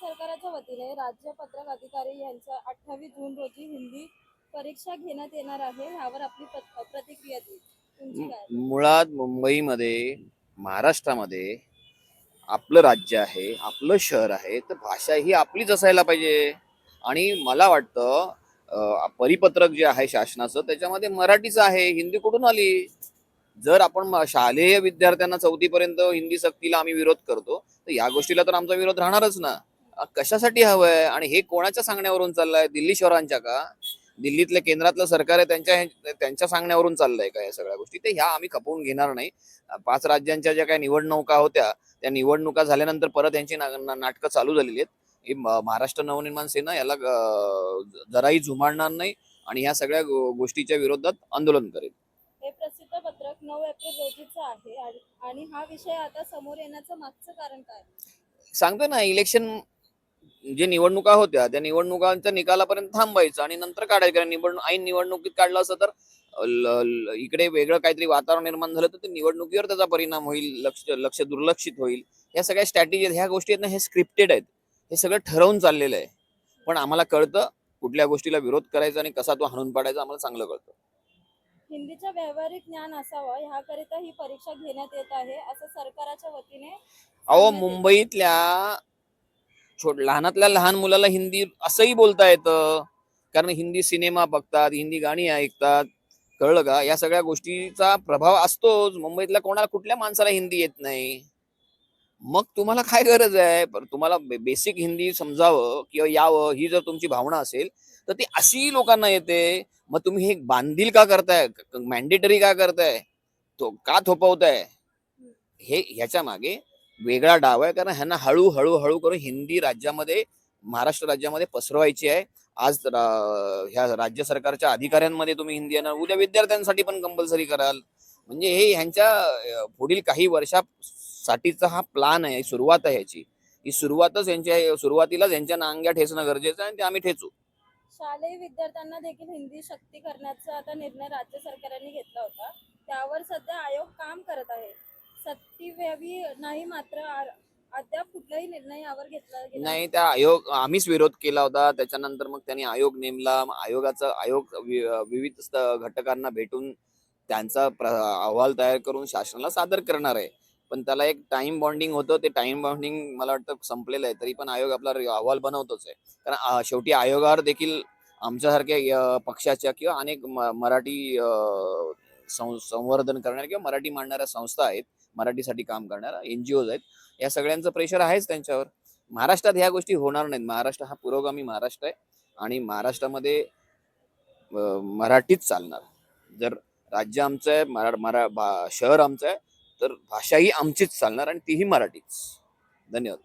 सरकारच्या वतीने राज्य पत्रक अधिकारी यांच्या 28 जून रोजी हिंदी परीक्षा घेण्यात येणार आहे. ह्यावर आपली प्रतिक्रिया दी. तुमची काय? मुळात मुंबईमध्ये, महाराष्ट्रामध्ये आपलं राज्य आहे, आपलं शहर आहे, तर भाषा ही आपलीच असायला पाहिजे. आणि मला वाटतं परिपत्रक जे आहे शासनाचं त्याच्यामध्ये मराठीचं आहे, हिंदी कुठून आली? जर आपण शालेय विद्यार्थ्यांना 4थी पर्यंत हिंदी सक्तीला आम्ही विरोध करतो, तर या गोष्टीला तर आमचा विरोध राहणारच ना. कशासाठी हवंय? आणि हे कोणाच्या सांगण्यावरून चाललंय? दिल्ली शहरांच्या का? दिल्लीतल्या केंद्रातलं सरकार आहे त्यांच्या सांगण्यावरून चाललंय का या सगळ्या गोष्टी? ते ह्या आम्ही खपवून घेणार नाही. 5 राज्यांच्या ज्या काही निवडणुका होत्या, त्या निवडणुका झाल्यानंतर परत यांची नाटकं चालू झालेली आहेत. ही महाराष्ट्र नवनिर्माण सेना याला जराही जुमानणार नाही आणि ह्या सगळ्या गोष्टीच्या विरोधात आंदोलन करेल. हे प्रसिद्ध पत्रक 9 एप्रिल रोजीचं आहे आणि हा विषय आता समोर येण्याचं मागचं कारण काय? सांगतो ना, इलेक्शन जे निवडणुका होत्या त्या निवडणुकांच्या निकालापर्यंत थांबायचं आणि नंतर काढायचं. ऐन निवडणुकीत काढलं असं तर इकडे वेगळं काहीतरी वातावरण निर्माण झालं तर ते निवडणुकीवर त्याचा परिणाम होईल, लक्ष लक्ष दुर्लक्षित होईल. या सगळ्या स्ट्रॅटेजी ह्या गोष्टी आहेत ना, हे स्क्रिप्टेड आहेत. हे सगळं ठरवून चाललेलं आहे. पण आम्हाला कळतं कुठल्या गोष्टीला विरोध करायचा आणि कसा तो हाणून पाडायचा आम्हाला चांगलं कळतं. हिंदीचं व्यावहारिक ज्ञान असावं ह्याकरिता ही परीक्षा घेण्यात येत आहे असं सरकारच्या वतीने अहो, सांगण्यात येतं. मुंबईतल्या लहानातल्या लहान मुलाला हिंदी असंही बोलता येतं, कारण हिंदी सिनेमा बघतात, हिंदी गाणी ऐकतात. कळलं का? या सगळ्या गोष्टीचा प्रभाव असतोच. मुंबईतल्या कुठल्या माणसाला हिंदी येत नाही? मग तुम्हाला काय गरज आहे? तुम्हाला बेसिक हिंदी समजावं किंवा यावं ही जर तुमची भावना असेल, तर ती अशी लोकांना येते. मग तुम्ही हे बांधील का करताय? मॅन्डेटरी का करताय? तो का थोपवताय? ह्याच्या मागे वेगळा डाव आहे, कारण ह्यांना हळू करून हिंदी राज्यामध्ये, महाराष्ट्र राज्यामध्ये पसरवायची आहे. आज ह्या राज्य सरकारच्या अधिकाऱ्यांमध्ये तुम्ही हिंदी येणार, उद्या विद्यार्थ्यांसाठी पण कंपल्सरी कराल. म्हणजे हे ह्यांच्या पुढील काही वर्षासाठीचा हा प्लान आहे, सुरुवात आहे ह्याची. ही सुरुवातीलाच यांच्या नांग्या ठेचणं गरजेचं आहे आणि ते आम्ही ठेचू. शालेय विद्यार्थ्यांना देखील हिंदी सक्ती करण्याचा आता निर्णय राज्य सरकारने घेतला होता. त्यावर सध्या आयोग काम करत आहे. सक्ती व्हावी नाही, मात्र अद्याप कुठलाही निर्णय यावर घेतला गेला नाही, त्या आम्हीच विरोध केला होता. त्याच्यानंतर मग त्यांनी आयोग नेमला. आयोग विविध घटकांना भेटून त्यांचा अहवाल तयार करून शासनाला सादर करणार आहे. पण त्याला एक टाइम बॉन्डिंग होतं. ते टाइम बॉन्डिंग मला वाटतं संपलेलं आहे. तरी पण आयोग आपला अहवाल बनवतोच आहे. कारण शेवटी आयोगावर देखील आमच्यासारख्या पक्षाच्या किंवा अनेक मराठी संवर्धन करणाऱ्या किंवा मराठी मांडणाऱ्या संस्था आहेत, मराठीसाठी काम करणाऱ्या NGOs आहेत. या सगळ्यांचं प्रेशर आहेच त्यांच्यावर. महाराष्ट्रात ह्या गोष्टी होणार नाहीत. महाराष्ट्र हा पुरोगामी महाराष्ट्र आहे आणि महाराष्ट्रामध्ये मराठीच चालणार. जर राज्य आमचं आहे, शहर आमचं आहे, तर भाषा ही आमचीच चालणार आणि तीही मराठीच. धन्यवाद.